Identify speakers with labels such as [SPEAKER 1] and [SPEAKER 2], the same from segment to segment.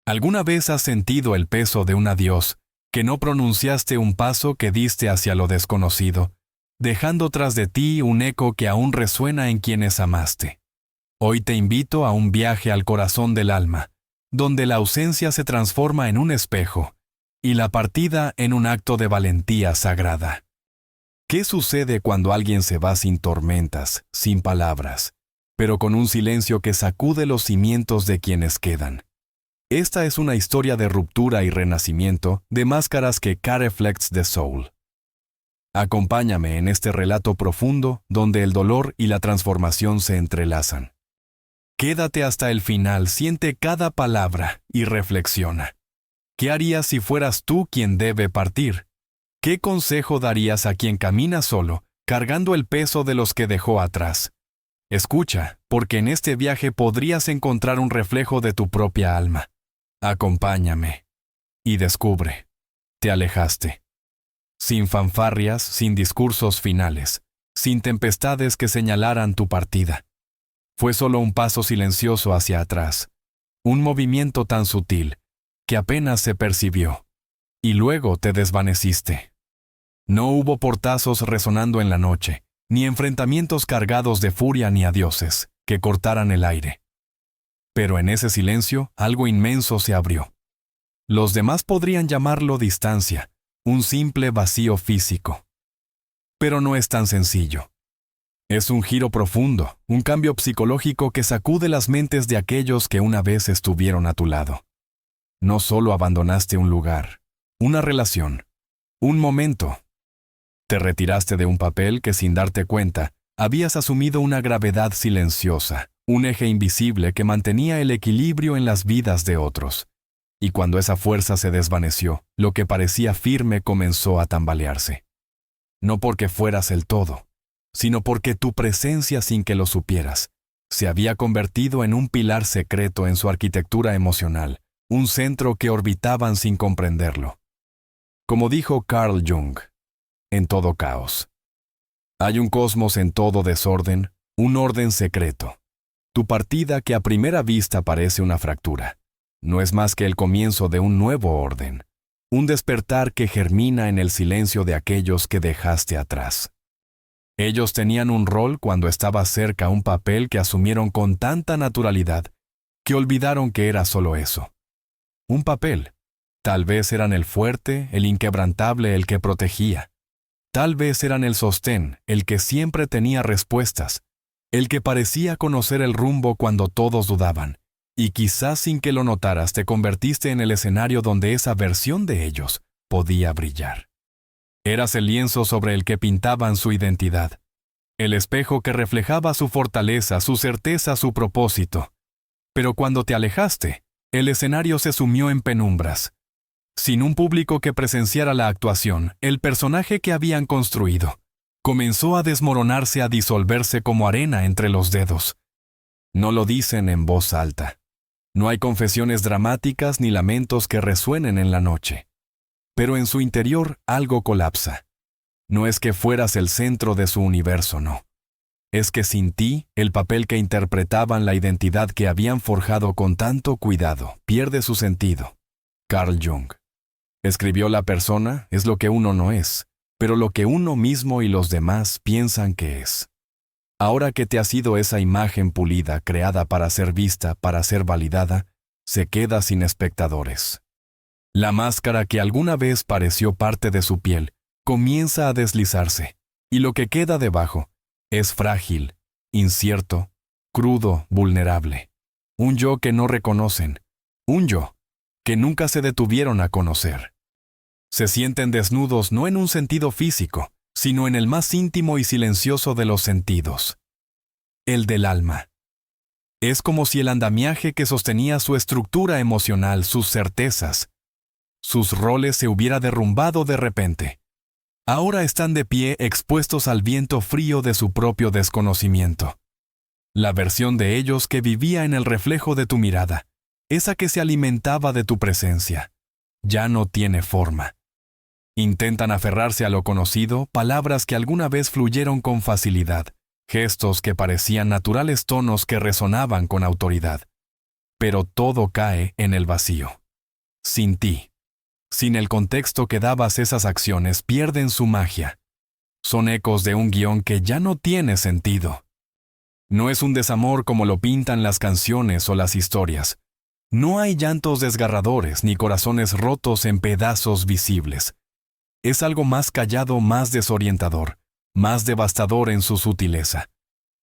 [SPEAKER 1] ¿Alguna vez has sentido el peso de un adiós, que no pronunciaste un paso que diste hacia lo desconocido, dejando tras de ti un eco que aún resuena en quienes amaste? Hoy te invito a un viaje al corazón del alma, donde la ausencia se transforma en un espejo y la partida en un acto de valentía sagrada. ¿Qué sucede cuando alguien se va sin tormentas, sin palabras, pero con un silencio que sacude los cimientos de quienes quedan? Esta es una historia de ruptura y renacimiento de máscaras que Careflex the Soul. Acompáñame en este relato profundo donde el dolor y la transformación se entrelazan. Quédate hasta el final, siente cada palabra y reflexiona. ¿Qué harías si fueras tú quien debe partir? ¿Qué consejo darías a quien camina solo, cargando el peso de los que dejó atrás? Escucha, porque en este viaje podrías encontrar un reflejo de tu propia alma. Acompáñame. Y descubre. Te alejaste. Sin fanfarrias, sin discursos finales, sin tempestades que señalaran tu partida. Fue solo un paso silencioso hacia atrás, un movimiento tan sutil que apenas se percibió, y luego te desvaneciste. No hubo portazos resonando en la noche, ni enfrentamientos cargados de furia ni adioses que cortaran el aire. Pero en ese silencio algo inmenso se abrió. Los demás podrían llamarlo distancia, un simple vacío físico. Pero no es tan sencillo. Es un giro profundo, un cambio psicológico que sacude las mentes de aquellos que una vez estuvieron a tu lado. No solo abandonaste un lugar, una relación, un momento. Te retiraste de un papel que sin darte cuenta, habías asumido una gravedad silenciosa, un eje invisible que mantenía el equilibrio en las vidas de otros. Y cuando esa fuerza se desvaneció, lo que parecía firme comenzó a tambalearse. No porque fueras el todo, sino porque tu presencia, sin que lo supieras, se había convertido en un pilar secreto en su arquitectura emocional, un centro que orbitaban sin comprenderlo. Como dijo Carl Jung, en todo caos. Hay un cosmos en todo desorden, un orden secreto. Tu partida, que a primera vista parece una fractura, no es más que el comienzo de un nuevo orden, un despertar que germina en el silencio de aquellos que dejaste atrás. Ellos tenían un rol cuando estaba cerca, un papel que asumieron con tanta naturalidad que olvidaron que era solo eso. Un papel. Tal vez eran el fuerte, el inquebrantable, el que protegía. Tal vez eran el sostén, el que siempre tenía respuestas, el que parecía conocer el rumbo cuando todos dudaban, y quizás sin que lo notaras te convertiste en el escenario donde esa versión de ellos podía brillar. Eras el lienzo sobre el que pintaban su identidad, el espejo que reflejaba su fortaleza, su certeza, su propósito. Pero cuando te alejaste, el escenario se sumió en penumbras. Sin un público que presenciara la actuación, el personaje que habían construido comenzó a desmoronarse, a disolverse como arena entre los dedos. No lo dicen en voz alta. No hay confesiones dramáticas ni lamentos que resuenen en la noche. Pero en su interior algo colapsa. No es que fueras el centro de su universo, no. Es que sin ti, el papel que interpretaban, la identidad que habían forjado con tanto cuidado, pierde su sentido. Carl Jung. Escribió: la persona es lo que uno no es, pero lo que uno mismo y los demás piensan que es. Ahora que te ha sido esa imagen pulida, creada para ser vista, para ser validada, se queda sin espectadores. La máscara que alguna vez pareció parte de su piel comienza a deslizarse, y lo que queda debajo es frágil, incierto, crudo, vulnerable. Un yo que no reconocen, un yo que nunca se detuvieron a conocer. Se sienten desnudos no en un sentido físico, sino en el más íntimo y silencioso de los sentidos, el del alma. Es como si el andamiaje que sostenía su estructura emocional, sus certezas, sus roles se hubiera derrumbado de repente. Ahora están de pie, expuestos al viento frío de su propio desconocimiento. La versión de ellos que vivía en el reflejo de tu mirada, esa que se alimentaba de tu presencia, ya no tiene forma. Intentan aferrarse a lo conocido, palabras que alguna vez fluyeron con facilidad, gestos que parecían naturales, tonos que resonaban con autoridad. pero todo cae en el vacío. Sin ti. Sin el contexto que dabas, esas acciones pierden su magia. Son ecos de un guión que ya no tiene sentido. No es un desamor como lo pintan las canciones o las historias. No hay llantos desgarradores ni corazones rotos en pedazos visibles. Es algo más callado, más desorientador, más devastador en su sutileza.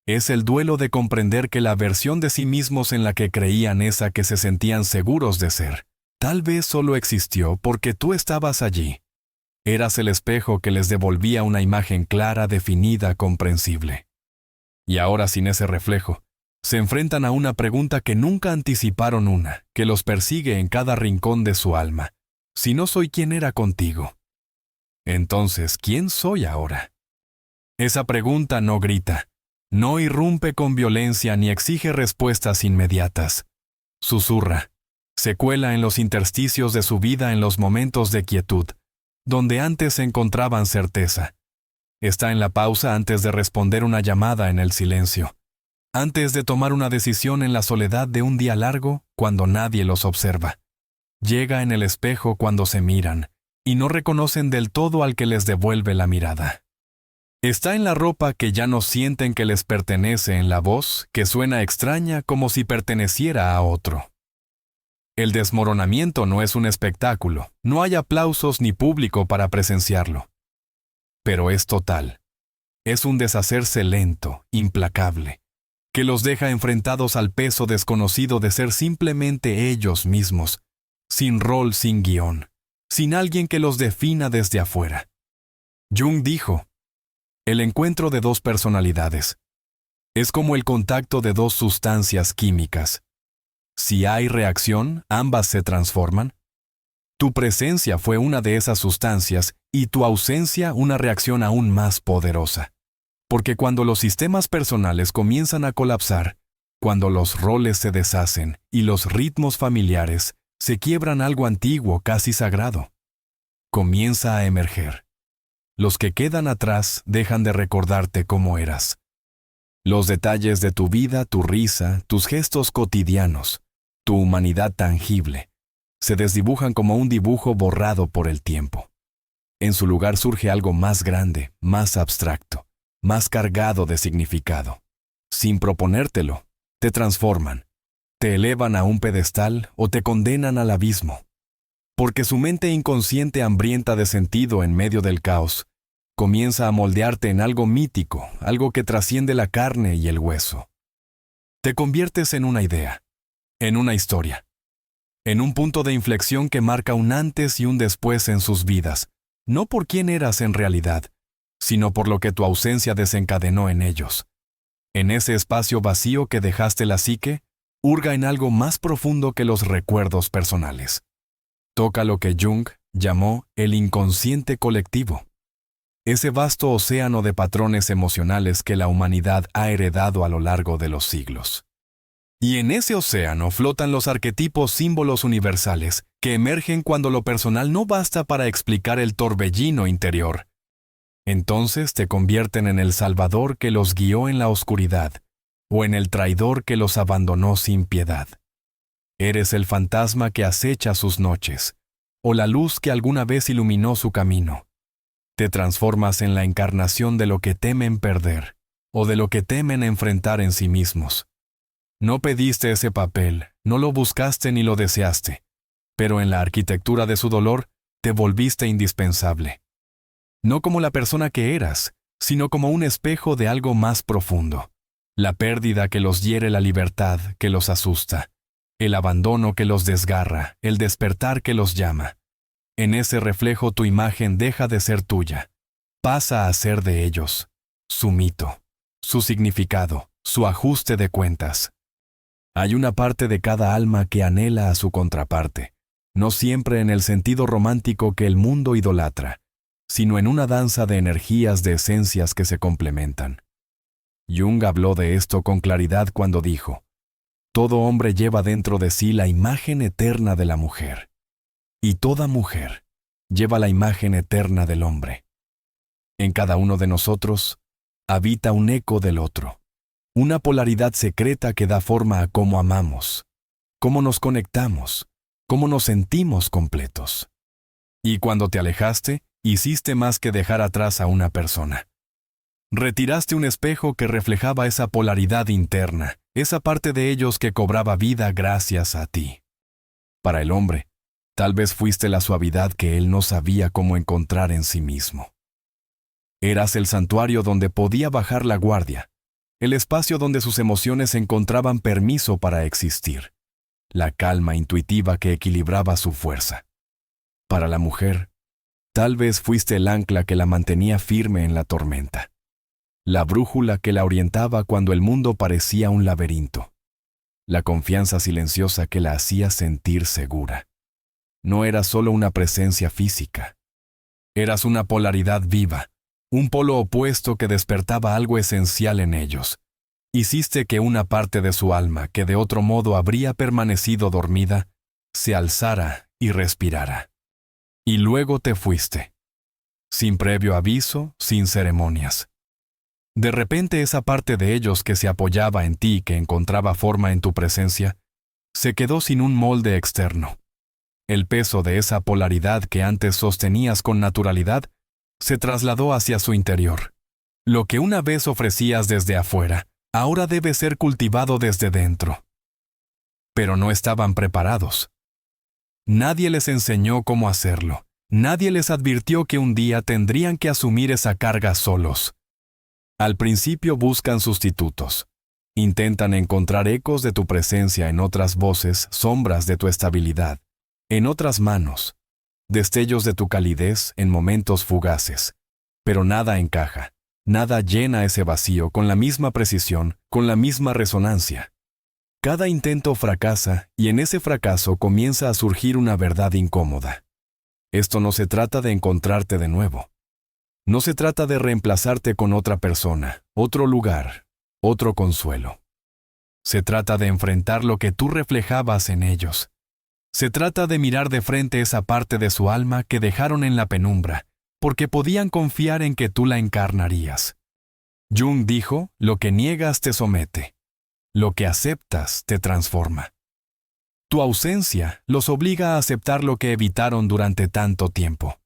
[SPEAKER 1] Es el duelo de comprender que la versión de sí mismos en la que creían, esa que se sentían seguros de ser, tal vez solo existió porque tú estabas allí. Eras el espejo que les devolvía una imagen clara, definida, comprensible. Y ahora, sin ese reflejo, se enfrentan a una pregunta que nunca anticiparon, una que los persigue en cada rincón de su alma. Si no soy quien era contigo, entonces, ¿quién soy ahora? Esa pregunta no grita, no irrumpe con violencia ni exige respuestas inmediatas. Susurra, se cuela en los intersticios de su vida, en los momentos de quietud, donde antes encontraban certeza. Está en la pausa antes de responder una llamada, en el silencio. Antes de tomar una decisión en la soledad de un día largo, cuando nadie los observa. Llega en el espejo cuando se miran, y no reconocen del todo al que les devuelve la mirada. Está en la ropa que ya no sienten que les pertenece, en la voz que suena extraña como si perteneciera a otro. El desmoronamiento no es un espectáculo, no hay aplausos ni público para presenciarlo. Pero es total. Es un deshacerse lento, implacable, que los deja enfrentados al peso desconocido de ser simplemente ellos mismos, sin rol, sin guión, sin alguien que los defina desde afuera. Jung dijo, el encuentro de dos personalidades es como el contacto de dos sustancias químicas. Si hay reacción, ambas se transforman. Tu presencia fue una de esas sustancias y tu ausencia una reacción aún más poderosa. Porque cuando los sistemas personales comienzan a colapsar, cuando los roles se deshacen y los ritmos familiares, se quiebran, algo antiguo, casi sagrado comienza a emerger. Los que quedan atrás dejan de recordarte cómo eras. Los detalles de tu vida, tu risa, tus gestos cotidianos, tu humanidad tangible, se desdibujan como un dibujo borrado por el tiempo. En su lugar surge algo más grande, más abstracto, más cargado de significado. Sin proponértelo, te transforman, te elevan a un pedestal o te condenan al abismo. Porque su mente inconsciente, hambrienta de sentido en medio del caos, comienza a moldearte en algo mítico, algo que trasciende la carne y el hueso. Te conviertes en una idea, en una historia, en un punto de inflexión que marca un antes y un después en sus vidas, no por quién eras en realidad, sino por lo que tu ausencia desencadenó en ellos. En ese espacio vacío que dejaste, la psique hurga en algo más profundo que los recuerdos personales. Toca lo que Jung llamó el inconsciente colectivo, ese vasto océano de patrones emocionales que la humanidad ha heredado a lo largo de los siglos. Y en ese océano flotan los arquetipos, símbolos universales, que emergen cuando lo personal no basta para explicar el torbellino interior. Entonces te convierten en el salvador que los guió en la oscuridad, o en el traidor que los abandonó sin piedad. Eres el fantasma que acecha sus noches, o la luz que alguna vez iluminó su camino. Te transformas en la encarnación de lo que temen perder, o de lo que temen enfrentar en sí mismos. No pediste ese papel, no lo buscaste ni lo deseaste, pero en la arquitectura de su dolor te volviste indispensable. No como la persona que eras, sino como un espejo de algo más profundo. La pérdida que los hiere, la libertad que los asusta. El abandono que los desgarra, el despertar que los llama. En ese reflejo tu imagen deja de ser tuya, pasa a ser de ellos, su mito, su significado, su ajuste de cuentas. Hay una parte de cada alma que anhela a su contraparte, no siempre en el sentido romántico que el mundo idolatra, sino en una danza de energías, de esencias que se complementan. Jung habló de esto con claridad cuando dijo: todo hombre lleva dentro de sí la imagen eterna de la mujer, y toda mujer lleva la imagen eterna del hombre. En cada uno de nosotros habita un eco del otro, una polaridad secreta que da forma a cómo amamos, cómo nos conectamos, cómo nos sentimos completos. Y cuando te alejaste, hiciste más que dejar atrás a una persona. Retiraste un espejo que reflejaba esa polaridad interna, esa parte de ellos que cobraba vida gracias a ti. Para el hombre, tal vez fuiste la suavidad que él no sabía cómo encontrar en sí mismo. Eras el santuario donde podía bajar la guardia, el espacio donde sus emociones encontraban permiso para existir, la calma intuitiva que equilibraba su fuerza. Para la mujer, tal vez fuiste el ancla que la mantenía firme en la tormenta, la brújula que la orientaba cuando el mundo parecía un laberinto, la confianza silenciosa que la hacía sentir segura. No eras solo una presencia física, eras una polaridad viva, un polo opuesto que despertaba algo esencial en ellos. Hiciste que una parte de su alma, que de otro modo habría permanecido dormida, se alzara y respirara. Y luego te fuiste, sin previo aviso, sin ceremonias. De repente esa parte de ellos que se apoyaba en ti, que encontraba forma en tu presencia, se quedó sin un molde externo. El peso de esa polaridad que antes sostenías con naturalidad se trasladó hacia su interior. Lo que una vez ofrecías desde afuera, ahora debe ser cultivado desde dentro. Pero no estaban preparados. Nadie les enseñó cómo hacerlo. Nadie les advirtió que un día tendrían que asumir esa carga solos. Al principio buscan sustitutos. Intentan encontrar ecos de tu presencia en otras voces, sombras de tu estabilidad, en otras manos, destellos de tu calidez en momentos fugaces. Pero nada encaja, nada llena ese vacío con la misma precisión, con la misma resonancia. Cada intento fracasa y en ese fracaso comienza a surgir una verdad incómoda. Esto no se trata de encontrarte de nuevo. No se trata de reemplazarte con otra persona, otro lugar, otro consuelo. Se trata de enfrentar lo que tú reflejabas en ellos. Se trata de mirar de frente esa parte de su alma que dejaron en la penumbra, porque podían confiar en que tú la encarnarías. Jung dijo, lo que niegas te somete, lo que aceptas te transforma. Tu ausencia los obliga a aceptar lo que evitaron durante tanto tiempo.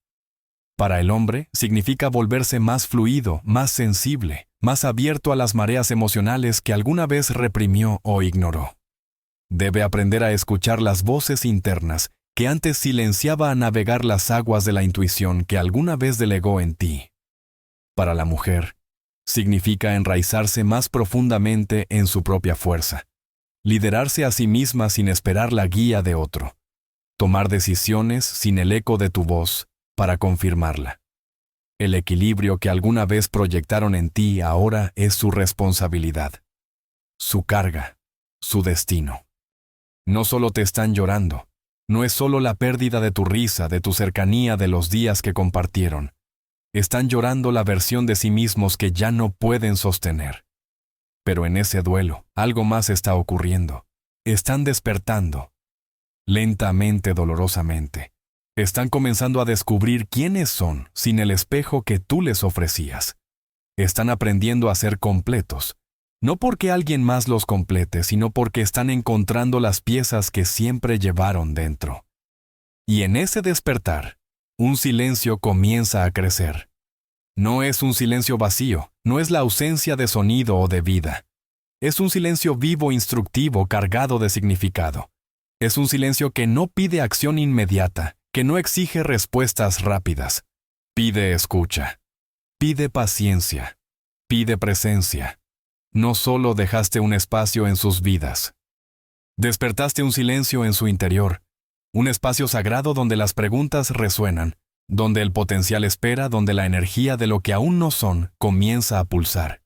[SPEAKER 1] Para el hombre, significa volverse más fluido, más sensible, más abierto a las mareas emocionales que alguna vez reprimió o ignoró. Debe aprender a escuchar las voces internas que antes silenciaba a navegar las aguas de la intuición que alguna vez delegó en ti. Para la mujer, significa enraizarse más profundamente en su propia fuerza, liderarse a sí misma sin esperar la guía de otro, tomar decisiones sin el eco de tu voz, para confirmarla. El equilibrio que alguna vez proyectaron en ti ahora es su responsabilidad, su carga, su destino. No solo te están llorando, no es solo la pérdida de tu risa, de tu cercanía, de los días que compartieron. Están llorando la versión de sí mismos que ya no pueden sostener. Pero en ese duelo, algo más está ocurriendo. Están despertando, lentamente, dolorosamente. Están comenzando a descubrir quiénes son sin el espejo que tú les ofrecías. Están aprendiendo a ser completos, no porque alguien más los complete, sino porque están encontrando las piezas que siempre llevaron dentro. Y en ese despertar, un silencio comienza a crecer. No es un silencio vacío, no es la ausencia de sonido o de vida. Es un silencio vivo, instructivo, cargado de significado. Es un silencio que no pide acción inmediata, que no exige respuestas rápidas. Pide escucha. Pide paciencia. Pide presencia. No solo dejaste un espacio en sus vidas. Despertaste un silencio en su interior, un espacio sagrado donde las preguntas resuenan, donde el potencial espera, donde la energía de lo que aún no son comienza a pulsar.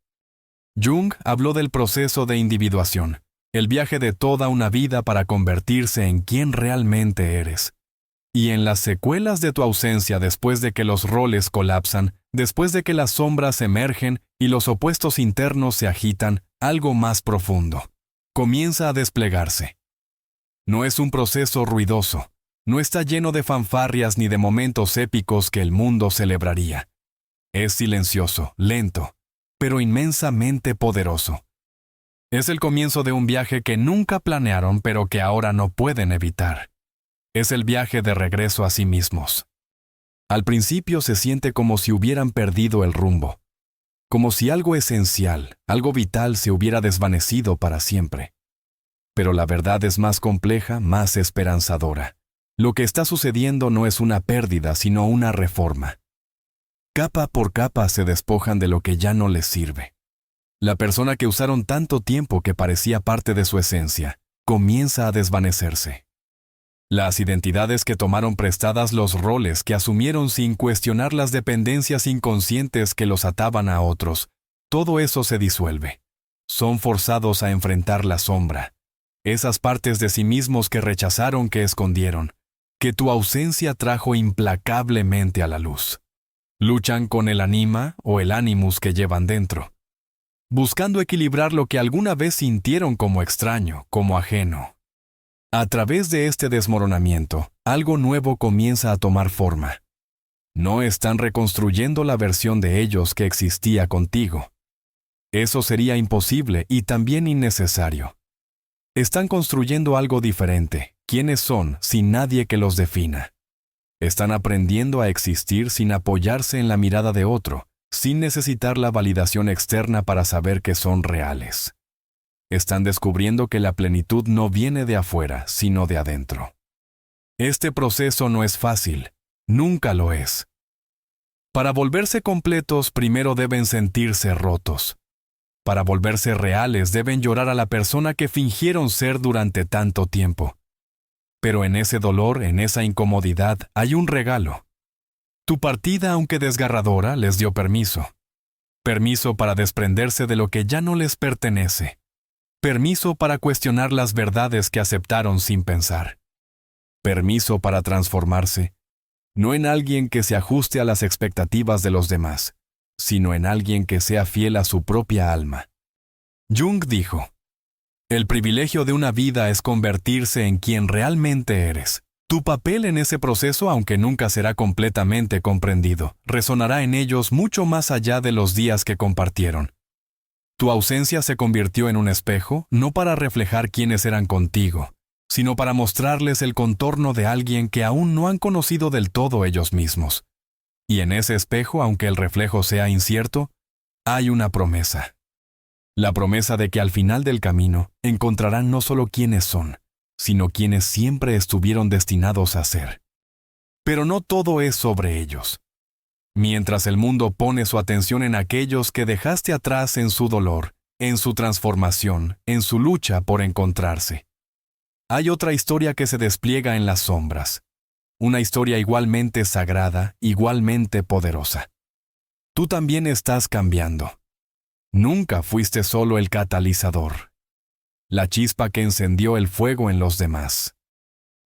[SPEAKER 1] Jung habló del proceso de individuación, el viaje de toda una vida para convertirse en quien realmente eres. Y en las secuelas de tu ausencia después de que los roles colapsan, después de que las sombras emergen y los opuestos internos se agitan, algo más profundo comienza a desplegarse. No es un proceso ruidoso, no está lleno de fanfarrias ni de momentos épicos que el mundo celebraría. Es silencioso, lento, pero inmensamente poderoso. Es el comienzo de un viaje que nunca planearon pero que ahora no pueden evitar. Es el viaje de regreso a sí mismos. Al principio se siente como si hubieran perdido el rumbo, como si algo esencial, algo vital se hubiera desvanecido para siempre. Pero la verdad es más compleja, más esperanzadora. Lo que está sucediendo no es una pérdida, sino una reforma. Capa por capa se despojan de lo que ya no les sirve. La persona que usaron tanto tiempo que parecía parte de su esencia, comienza a desvanecerse. Las identidades que tomaron prestadas, los roles que asumieron sin cuestionar las dependencias inconscientes que los ataban a otros, todo eso se disuelve. Son forzados a enfrentar la sombra, esas partes de sí mismos que rechazaron, que escondieron, que tu ausencia trajo implacablemente a la luz. Luchan con el anima o el animus que llevan dentro, buscando equilibrar lo que alguna vez sintieron como extraño, como ajeno. A través de este desmoronamiento, algo nuevo comienza a tomar forma. No están reconstruyendo la versión de ellos que existía contigo. Eso sería imposible y también innecesario. Están construyendo algo diferente. ¿Quiénes son sin nadie que los defina? Están aprendiendo a existir sin apoyarse en la mirada de otro, sin necesitar la validación externa para saber que son reales. Están descubriendo que la plenitud no viene de afuera, sino de adentro. Este proceso no es fácil, nunca lo es. Para volverse completos, primero deben sentirse rotos. Para volverse reales, deben llorar a la persona que fingieron ser durante tanto tiempo. Pero en ese dolor, en esa incomodidad, hay un regalo. Tu partida, aunque desgarradora, les dio permiso. Permiso para desprenderse de lo que ya no les pertenece. Permiso para cuestionar las verdades que aceptaron sin pensar. Permiso para transformarse, no en alguien que se ajuste a las expectativas de los demás, sino en alguien que sea fiel a su propia alma. Jung dijo, el privilegio de una vida es convertirse en quien realmente eres. Tu papel en ese proceso, aunque nunca será completamente comprendido, resonará en ellos mucho más allá de los días que compartieron. Tu ausencia se convirtió en un espejo, no para reflejar quiénes eran contigo, sino para mostrarles el contorno de alguien que aún no han conocido del todo ellos mismos. Y en ese espejo, aunque el reflejo sea incierto, hay una promesa. La promesa de que al final del camino encontrarán no solo quiénes son, sino quienes siempre estuvieron destinados a ser. Pero no todo es sobre ellos. Mientras el mundo pone su atención en aquellos que dejaste atrás en su dolor, en su transformación, en su lucha por encontrarse. Hay otra historia que se despliega en las sombras. Una historia igualmente sagrada, igualmente poderosa. Tú también estás cambiando. Nunca fuiste solo el catalizador, la chispa que encendió el fuego en los demás.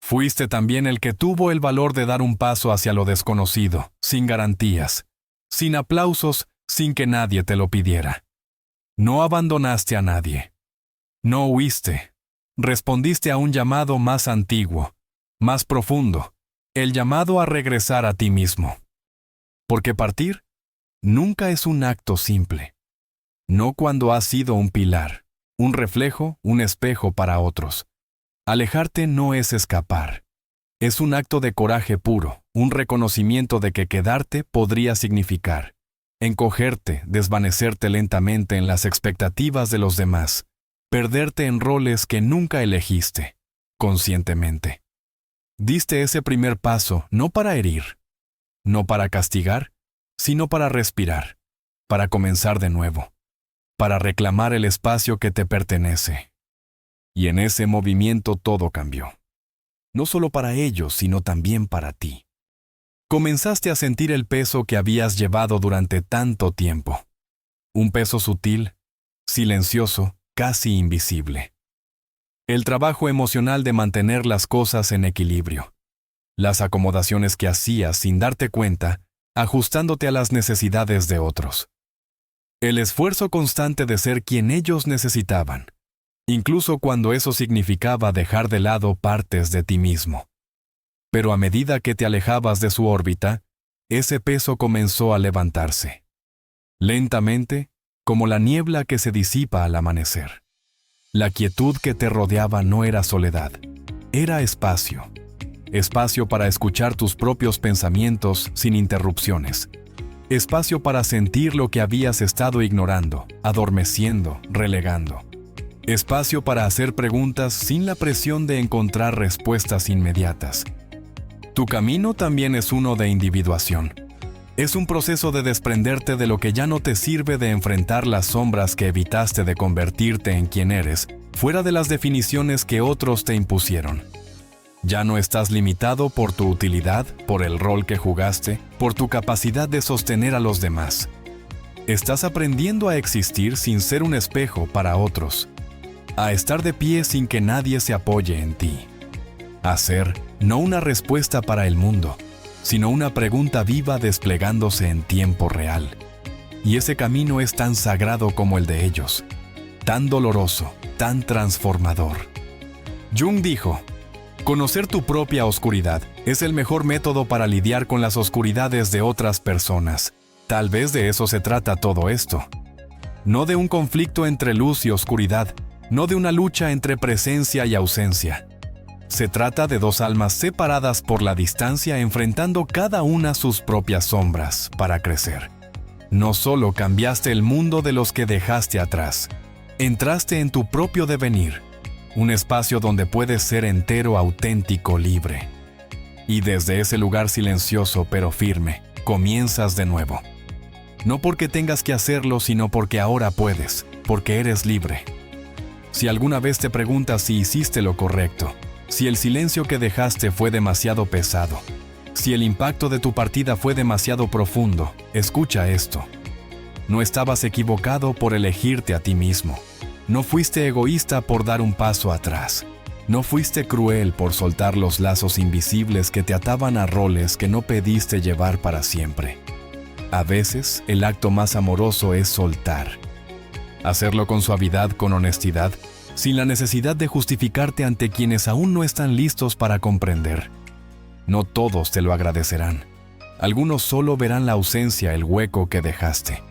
[SPEAKER 1] Fuiste también el que tuvo el valor de dar un paso hacia lo desconocido, sin garantías, sin aplausos, sin que nadie te lo pidiera. No abandonaste a nadie. No huiste. Respondiste a un llamado más antiguo, más profundo, el llamado a regresar a ti mismo. Porque partir nunca es un acto simple. No cuando has sido un pilar, un reflejo, un espejo para otros. Alejarte no es escapar. Es un acto de coraje puro, un reconocimiento de que quedarte podría significar encogerte, desvanecerte lentamente en las expectativas de los demás, perderte en roles que nunca elegiste, conscientemente. Diste ese primer paso no para herir, no para castigar, sino para respirar, para comenzar de nuevo, para reclamar el espacio que te pertenece. Y en ese movimiento todo cambió. No solo para ellos, sino también para ti. Comenzaste a sentir el peso que habías llevado durante tanto tiempo. Un peso sutil, silencioso, casi invisible. El trabajo emocional de mantener las cosas en equilibrio. Las acomodaciones que hacías sin darte cuenta, ajustándote a las necesidades de otros. El esfuerzo constante de ser quien ellos necesitaban, incluso cuando eso significaba dejar de lado partes de ti mismo. Pero a medida que te alejabas de su órbita, ese peso comenzó a levantarse. Lentamente, como la niebla que se disipa al amanecer. La quietud que te rodeaba no era soledad, era espacio. Espacio para escuchar tus propios pensamientos sin interrupciones. Espacio para sentir lo que habías estado ignorando, adormeciendo, relegando. Espacio para hacer preguntas sin la presión de encontrar respuestas inmediatas. Tu camino también es uno de individuación. Es un proceso de desprenderte de lo que ya no te sirve, de enfrentar las sombras que evitaste, de convertirte en quien eres, fuera de las definiciones que otros te impusieron. Ya no estás limitado por tu utilidad, por el rol que jugaste, por tu capacidad de sostener a los demás. Estás aprendiendo a existir sin ser un espejo para otros, a estar de pie sin que nadie se apoye en ti, a ser no una respuesta para el mundo, sino una pregunta viva desplegándose en tiempo real. Y ese camino es tan sagrado como el de ellos, tan doloroso, tan transformador. Jung dijo: conocer tu propia oscuridad es el mejor método para lidiar con las oscuridades de otras personas. Tal vez de eso se trata todo esto. No de un conflicto entre luz y oscuridad, no de una lucha entre presencia y ausencia. Se trata de dos almas separadas por la distancia, enfrentando cada una sus propias sombras para crecer. No solo cambiaste el mundo de los que dejaste atrás, entraste en tu propio devenir. Un espacio donde puedes ser entero, auténtico, libre. Y desde ese lugar silencioso pero firme, comienzas de nuevo. No porque tengas que hacerlo, sino porque ahora puedes, porque eres libre. Si alguna vez te preguntas si hiciste lo correcto, si el silencio que dejaste fue demasiado pesado, si el impacto de tu partida fue demasiado profundo, escucha esto. No estabas equivocado por elegirte a ti mismo. No fuiste egoísta por dar un paso atrás. No fuiste cruel por soltar los lazos invisibles que te ataban a roles que no pediste llevar para siempre. A veces, el acto más amoroso es soltar. Hacerlo con suavidad, con honestidad, sin la necesidad de justificarte ante quienes aún no están listos para comprender. No todos te lo agradecerán. Algunos solo verán la ausencia, el hueco que dejaste.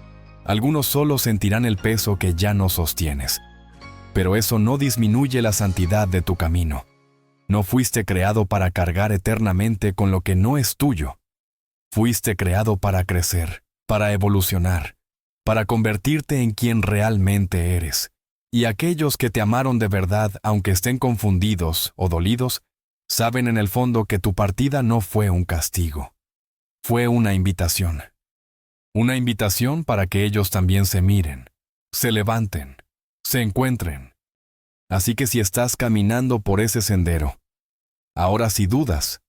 [SPEAKER 1] Algunos solo sentirán el peso que ya no sostienes. Pero eso no disminuye la santidad de tu camino. No fuiste creado para cargar eternamente con lo que no es tuyo. Fuiste creado para crecer, para evolucionar, para convertirte en quien realmente eres. Y aquellos que te amaron de verdad, aunque estén confundidos o dolidos, saben en el fondo que tu partida no fue un castigo. Fue una invitación. Una invitación para que ellos también se miren, se levanten, se encuentren. Así que si estás caminando por ese sendero, ahora si dudas,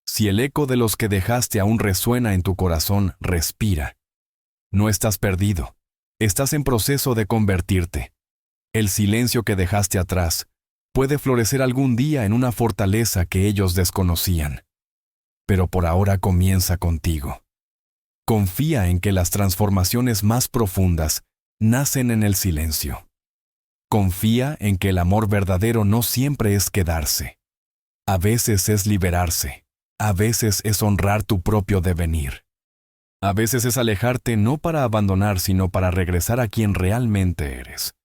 [SPEAKER 1] si el eco de los que dejaste aún resuena en tu corazón, respira. No estás perdido, estás en proceso de convertirte. El silencio que dejaste atrás puede florecer algún día en una fortaleza que ellos desconocían. Pero por ahora comienza contigo. Confía en que las transformaciones más profundas nacen en el silencio. Confía en que el amor verdadero no siempre es quedarse. A veces es liberarse. A veces es honrar tu propio devenir. A veces es alejarte no para abandonar, sino para regresar a quien realmente eres.